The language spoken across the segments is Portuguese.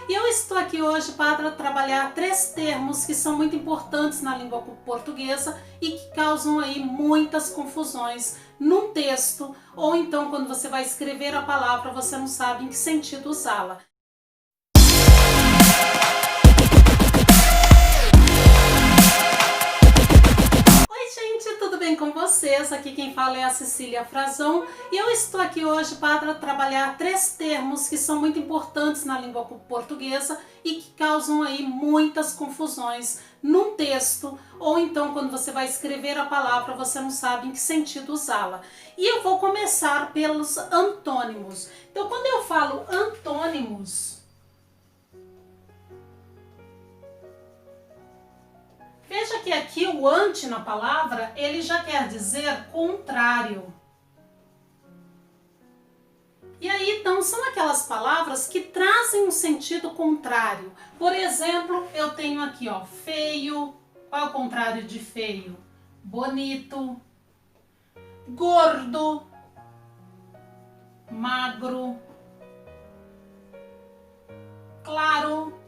E eu estou aqui hoje para trabalhar 3 termos que são muito importantes na língua portuguesa e que causam aí muitas confusões num texto, ou então quando você vai escrever a palavra você não sabe em que sentido usá-la. Tudo bem com vocês? Aqui quem fala é a Cecília Frazão e eu estou aqui hoje para trabalhar 3 termos que são muito importantes na língua portuguesa e que causam aí muitas confusões num texto, ou então quando você vai escrever a palavra você não sabe em que sentido usá-la. E eu vou começar pelos antônimos. Então quando eu falo antônimos, veja que aqui o ante na palavra, ele já quer dizer contrário. E aí, então, são aquelas palavras que trazem um sentido contrário. Por exemplo, eu tenho aqui, ó, feio. Qual é o contrário de feio? Bonito. Gordo. Magro. Claro.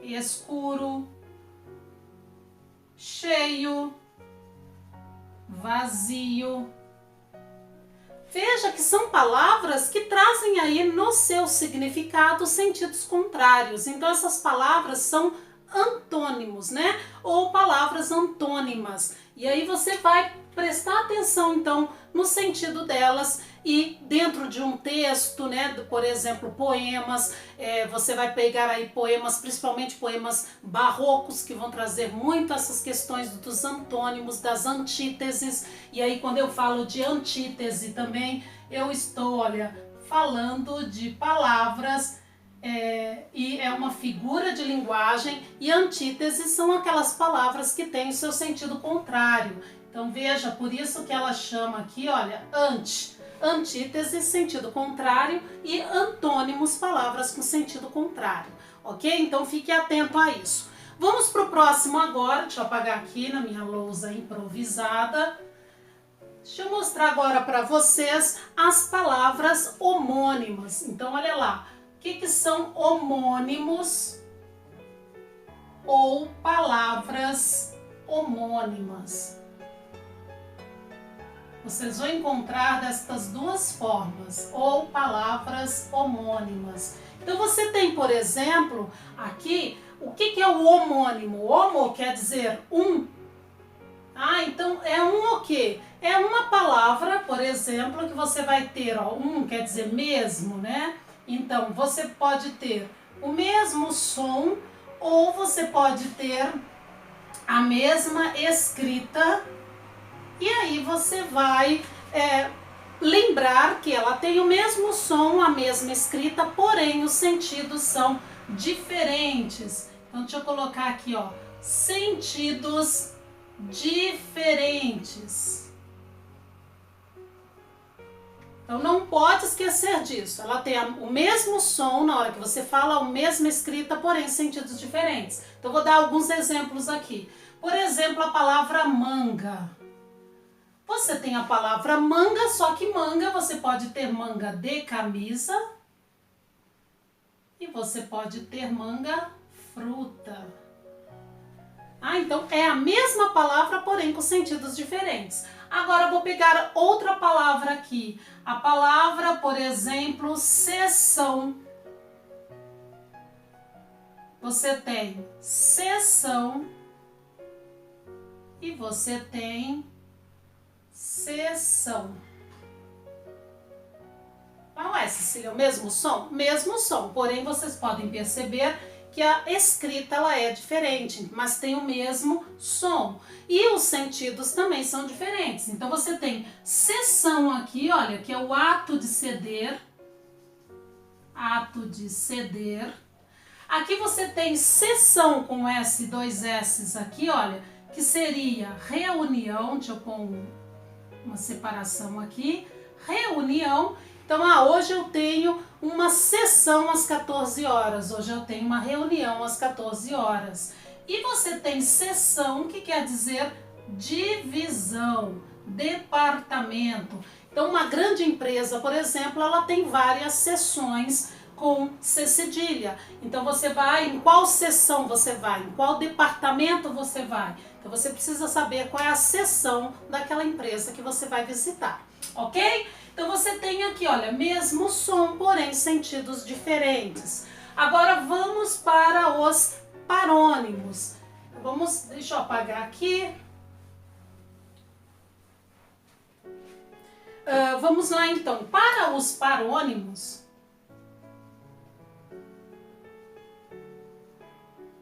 Escuro. Cheio, vazio. Veja que são palavras que trazem aí no seu significado sentidos contrários. Então essas palavras são antônimos, né? Ou palavras antônimas. E aí você vai prestar atenção então no sentido delas e dentro de um texto, né, por exemplo, poemas, você vai pegar aí poemas, principalmente poemas barrocos, que vão trazer muito essas questões dos antônimos, das antíteses. E aí quando eu falo de antítese também, eu estou, olha, falando de palavras e é uma figura de linguagem, e antíteses são aquelas palavras que têm o seu sentido contrário. Então veja, por isso que ela chama aqui, olha, antítese, sentido contrário, e antônimos, palavras com sentido contrário, ok? Então fique atento a isso. Vamos para o próximo agora, deixa eu apagar aqui na minha lousa improvisada. Deixa eu mostrar agora para vocês as palavras homônimas. Então olha lá, o que são homônimos ou palavras homônimas? Vocês vão encontrar destas duas formas, ou palavras homônimas. Então você tem, por exemplo, aqui, o que é o homônimo? Homo quer dizer um. Então é um o quê? É uma palavra, por exemplo, que você vai ter, ó, um quer dizer mesmo, né? Então você pode ter o mesmo som, ou você pode ter a mesma escrita. E aí você vai lembrar que ela tem o mesmo som, a mesma escrita, porém os sentidos são diferentes. Então deixa eu colocar aqui, ó, sentidos diferentes. Então não pode esquecer disso. Ela tem o mesmo som na hora que você fala, a mesma escrita, porém sentidos diferentes. Então vou dar alguns exemplos aqui. Por exemplo, a palavra manga. Você tem a palavra manga, só que manga você pode ter manga de camisa e você pode ter manga fruta. Então é a mesma palavra, porém com sentidos diferentes. Agora eu vou pegar outra palavra aqui. A palavra, por exemplo, sessão. Você tem sessão e você tem sessão. Qual é, Cecília? O mesmo som? Mesmo som, porém vocês podem perceber que a escrita ela é diferente, mas tem o mesmo som. E os sentidos também são diferentes. Então você tem sessão aqui, olha, que é o ato de ceder. Ato de ceder. Aqui você tem sessão com S, 2 S's aqui, olha, que seria reunião. Deixa eu pôr uma separação aqui, reunião. Então, hoje eu tenho uma sessão às 14 horas, hoje eu tenho uma reunião às 14 horas. E você tem sessão, que quer dizer divisão, departamento. Então, uma grande empresa, por exemplo, ela tem várias seções com C cedilha. Então você vai, em qual seção você vai, em qual departamento você vai. Então você precisa saber qual é a seção daquela empresa que você vai visitar, ok? Então você tem aqui, olha, mesmo som, porém sentidos diferentes. Agora vamos para os parônimos. Deixa eu apagar aqui. Vamos lá então, para os parônimos,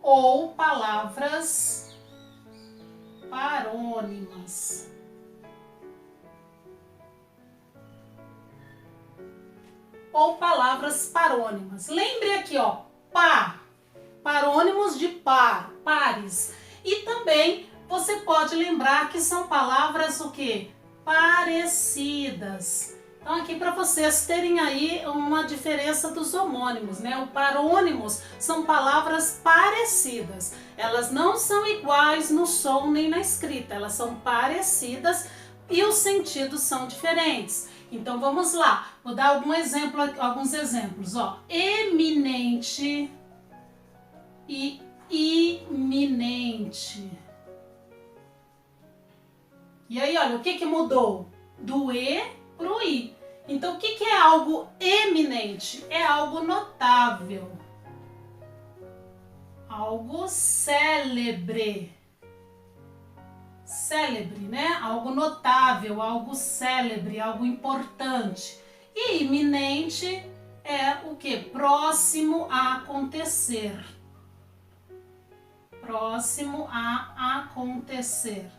ou palavras parônimas. Ou palavras parônimas. Lembre aqui, ó, parônimos de pares. E também você pode lembrar que são palavras o quê? Parecidas. Então aqui para vocês terem aí uma diferença dos homônimos, né? Os parônimos são palavras parecidas. Elas não são iguais no som nem na escrita, elas são parecidas e os sentidos são diferentes. Então vamos lá, vou dar alguns exemplos, ó. Eminente e iminente. E aí, olha, o que mudou? Do E para o I. Então, o que é algo eminente? É algo notável. Algo célebre. Célebre, né? Algo notável, algo célebre, algo importante. E iminente é o que? Próximo a acontecer. Próximo a acontecer.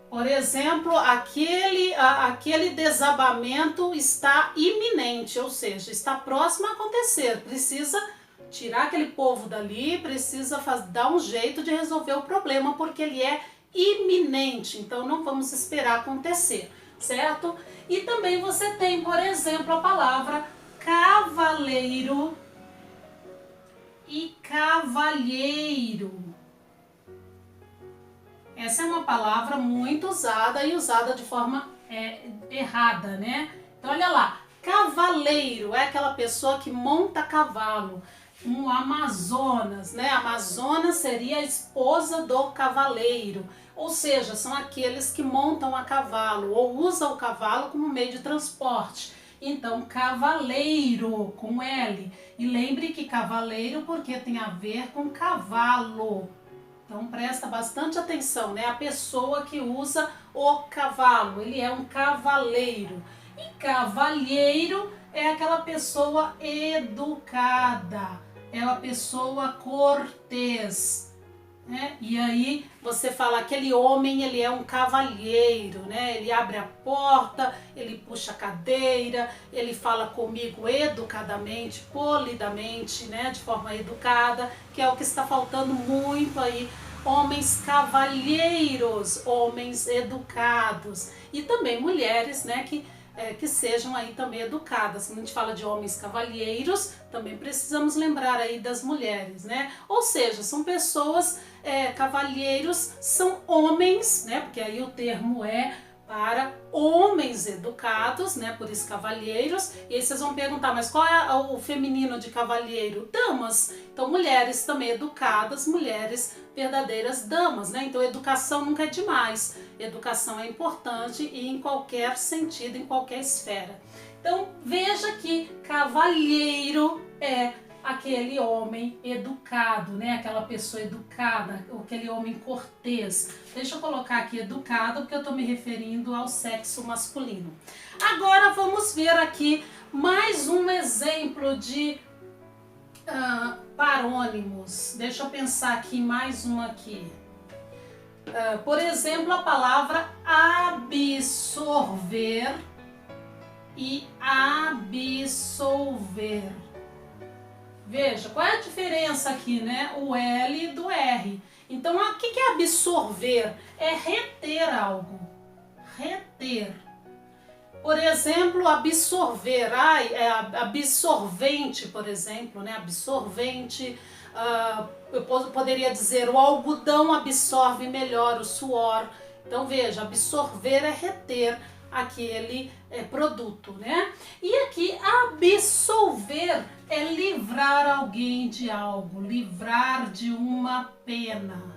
Por exemplo, aquele desabamento está iminente, ou seja, está próximo a acontecer. Precisa tirar aquele povo dali, precisa dar um jeito de resolver o problema, porque ele é iminente. Então, não vamos esperar acontecer, certo? E também você tem, por exemplo, a palavra cavaleiro e cavalheiro. Essa é uma palavra muito usada e usada de forma errada, né? Então, olha lá, cavaleiro é aquela pessoa que monta cavalo. Um Amazonas, né? Amazonas seria a esposa do cavaleiro. Ou seja, são aqueles que montam a cavalo ou usam o cavalo como meio de transporte. Então, cavaleiro com L. E lembre que cavaleiro porque tem a ver com cavalo. Então presta bastante atenção, né? A pessoa que usa o cavalo, ele é um cavaleiro. E cavalheiro é aquela pessoa educada, é uma pessoa cortês, né? E aí você fala, aquele homem, ele é um cavalheiro, né? Ele abre a porta, ele puxa a cadeira, ele fala comigo educadamente, polidamente, né? De forma educada, que é o que está faltando muito aí. Homens cavalheiros, homens educados. E também mulheres, né? Que sejam aí também educadas. Quando a gente fala de homens cavalheiros, também precisamos lembrar aí das mulheres, né? Ou seja, são pessoas, cavalheiros são homens, né? Porque aí o termo é para homens educados, né? Por isso cavalheiros. E aí vocês vão perguntar, mas qual é o feminino de cavalheiro? Damas. Então mulheres também educadas, mulheres verdadeiras damas, né? Então educação nunca é demais. Educação é importante e em qualquer sentido, em qualquer esfera. Então veja que cavalheiro é aquele homem educado, né? Aquela pessoa educada, aquele homem cortês. Deixa eu colocar aqui educado, porque eu estou me referindo ao sexo masculino. Agora vamos ver aqui mais um exemplo de parônimos. Deixa eu pensar aqui mais um aqui. Por exemplo, a palavra absorver e absolver. Veja, qual é a diferença aqui, né? O L do R. Então, o que é absorver? É reter algo. Reter. Por exemplo, absorver. É absorvente, por exemplo, né? Absorvente. Eu poderia dizer, o algodão absorve melhor o suor. Então, veja, absorver é reter aquele produto, né? E aqui, absolver é livrar alguém de algo, livrar de uma pena.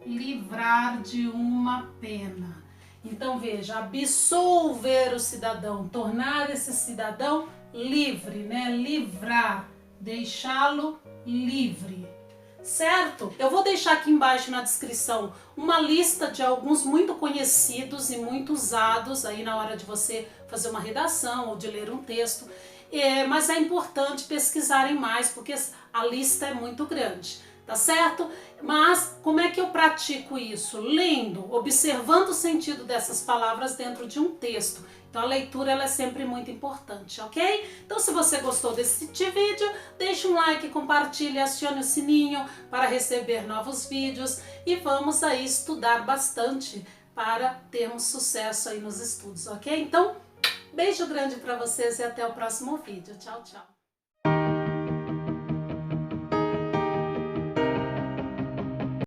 Livrar de uma pena. Então veja, absolver o cidadão, tornar esse cidadão livre, né? Livrar, deixá-lo livre. Certo? Eu vou deixar aqui embaixo na descrição uma lista de alguns muito conhecidos e muito usados aí na hora de você fazer uma redação ou de ler um texto. Mas é importante pesquisarem mais porque a lista é muito grande, tá certo? Mas como é que eu pratico isso? Lendo, observando o sentido dessas palavras dentro de um texto. Então a leitura ela é sempre muito importante, ok? Então se você gostou desse vídeo, deixe um like, compartilhe, acione o sininho para receber novos vídeos e vamos aí estudar bastante para termos sucesso aí nos estudos, ok? Então, beijo grande para vocês e até o próximo vídeo. Tchau, tchau!